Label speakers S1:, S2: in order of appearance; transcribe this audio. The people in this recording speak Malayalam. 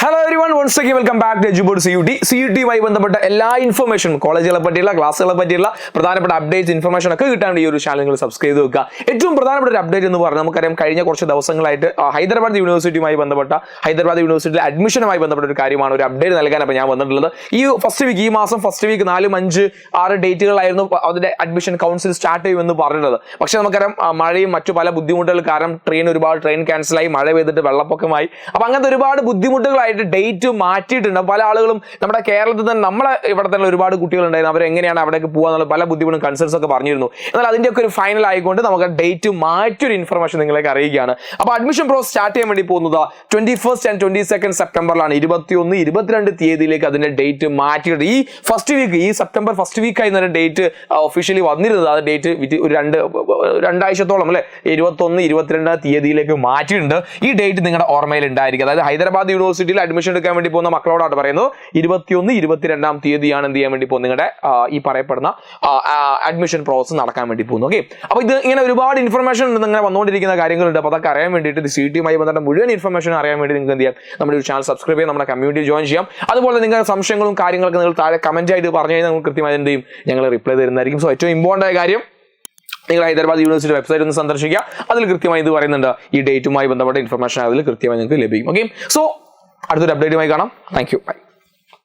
S1: Hello everyone, once again welcome back to Eduboard CUT. CUT-മായി ബന്ധപ്പെട്ട എല്ലാ ഇൻഫർമേഷനും കോളേജുകളെ പറ്റിയുള്ള ക്ലാസ്സുകളെ പറ്റിയുള്ള പ്രധാനപ്പെട്ട അപ്ഡേറ്റ്സ് ഇൻഫർമേഷൻ ഒക്കെ കിട്ടാൻ ഈ ഒരു ചാനൽ നിങ്ങൾ സബ്സ്ക്രൈബ് ചെയ്ത് വെക്കുക. ഏറ്റവും പ്രധാനപ്പെട്ട ഒരു അപ്ഡേറ്റ് എന്ന് പറഞ്ഞാൽ നമുക്കറിയാം കഴിഞ്ഞ കുറച്ച് ദിവസങ്ങളായിട്ട് ഹൈദരാബാദ് യൂണിവേഴ്സിറ്റിയുമായി ബന്ധപ്പെട്ട ഹൈദരാബാദ് യൂണിവേഴ്സിറ്റിയിലെ അഡ്മിഷനുമായി ബന്ധപ്പെട്ട ഒരു കാര്യമാണ് ഒരു അപ്ഡേറ്റ് നൽകാൻ അപ്പോൾ ഞാൻ വന്നിട്ടുള്ളത്. ഈ മാസം ഫസ്റ്റ് വീക്ക് 4, 5, 6 ഡേറ്റുകളായിരുന്നു അതിന്റെ അഡ്മിഷൻ കൗൺസിൽ സ്റ്റാർട്ട് ചെയ്യുമെന്ന് പറഞ്ഞിട്ടുള്ളത്. പക്ഷേ നമുക്കറിയാം മഴയും മറ്റു പല ബുദ്ധിമുട്ടുകൾ കാരണം ഒരുപാട് ട്രെയിൻ ക്യാൻസലായി, മഴ പെയ്തിട്ട് വെള്ളപ്പൊക്കമായി. അപ്പോൾ അങ്ങനത്തെ ഒരുപാട് ബുദ്ധിമുട്ടുകളായിട്ട് ഡേറ്റ് മാറ്റിയിട്ടുണ്ട്. പല ആളുകളും നമ്മുടെ കേരളത്തിൽ തന്നെ നമ്മളെ ഇവിടെ തന്നെ ഒരുപാട് കുട്ടികളുണ്ടായിരുന്നു, അവരെങ്ങനെയാണ് അവിടേക്ക് പോകാന്നുള്ള പല ബുദ്ധിമുട്ടും കൺസേൺസ് ഒക്കെ പറഞ്ഞിരുന്നു. എന്നാൽ അതിൻ്റെയൊക്കെ ഒരു ഫൈനൽ ആയിക്കൊണ്ട് നമുക്ക് ഡേറ്റ് മാറ്റിയൊരു ഇൻഫർമേഷൻ നിങ്ങളേക്ക് അറിയിക്കുകയാണ്. അപ്പോൾ അഡ്മിഷൻ പ്രോസസ് സ്റ്റാർട്ട് ചെയ്യാൻ വേണ്ടി പോകുന്നത് 21st and 22nd സെപ്റ്റംബറിലാണ്. 21, 22 തീയതിയിലേക്ക് അതിന്റെ ഡേറ്റ് മാറ്റിയിട്ട് ഈ ഫസ്റ്റ് വീക്ക്, ഈ സെപ്റ്റംബർ ഫസ്റ്റ് വീക്കായി തന്നെ ഡേറ്റ് ഒഫീഷ്യലി വന്നിരുന്നത്. ആ ഡേറ്റ് ഒരു രണ്ടാഴ്ചത്തോളം അല്ലെ 21, 22 തീയതിയിലേക്ക് മാറ്റിയിട്ടുണ്ട്. ഈ ഡേറ്റ് നിങ്ങളുടെ ഓർമ്മയിൽ ഉണ്ടായിരിക്കും. അതായത് ഹൈദരാബാദ് യൂണിവേഴ്സിറ്റിയിൽ അഡ്മിഷൻ എടുക്കാൻ വേണ്ടി പോകുന്ന മക്കളോടാണ് പറയുന്നത് 21, 22 തീയതിയാണ് എന്ത് ചെയ്യാൻ വേണ്ടി പോകുന്നത് നിങ്ങളുടെ ഈ പറയപ്പെടുന്ന അഡ്മിഷൻ പ്രോസസ് നടക്കാൻ വേണ്ടി പോകുന്നു. ഓക്കെ, അപ്പോൾ ഇത് ഇങ്ങനെ ഒരുപാട് ഇൻഫർമേഷൻ ഇങ്ങനെ വന്നുകൊണ്ടിരിക്കുന്ന കാര്യങ്ങളുണ്ട്. അപ്പോൾ അതൊക്കെ അറിയാൻ വേണ്ടിയിട്ട് CUT-യുമായി ബന്ധപ്പെട്ട മുഴുവൻ ഇൻഫർമേഷൻ അറിയാൻ വേണ്ടി നിങ്ങൾക്ക് എന്ത് ചെയ്യാം, നമ്മുടെ ഒരു ചാനൽ സബ്സ്ക്രൈബ് ചെയ്യാം, നമ്മുടെ കമ്മ്യൂണിറ്റി ജോയിൻ ചെയ്യാം. അതുപോലെ നിങ്ങളുടെ സംശയങ്ങളും കാര്യങ്ങളൊക്കെ നിങ്ങൾ താഴെ കമന്റ് ആയിട്ട് പറഞ്ഞു കഴിഞ്ഞാൽ നമുക്ക് കൃത്യമായി എന്ത് ചെയ്യും, ഞങ്ങൾ റിപ്ലൈ തരുന്നതായിരിക്കും. സോ ഏറ്റവും ഇമ്പോർട്ടൻ്റ് ആയ കാര്യം, നിങ്ങൾ ഹൈദരാബാദ് യൂണിവേഴ്സിറ്റി വെബ്സൈറ്റ് ഒന്ന് സന്ദർശിക്കുക. അതിൽ കൃത്യമായി ഇത് പറയുന്നുണ്ട്, ഈ ഡേറ്റുമായി ബന്ധപ്പെട്ട ഇൻഫർമേഷൻ അതിൽ കൃത്യമായി നിങ്ങൾക്ക് ലഭിക്കും. ഓക്കെ, സോ അടുത്തൊരു അപ്ഡേറ്റുമായി കാണാം. Thank you, by.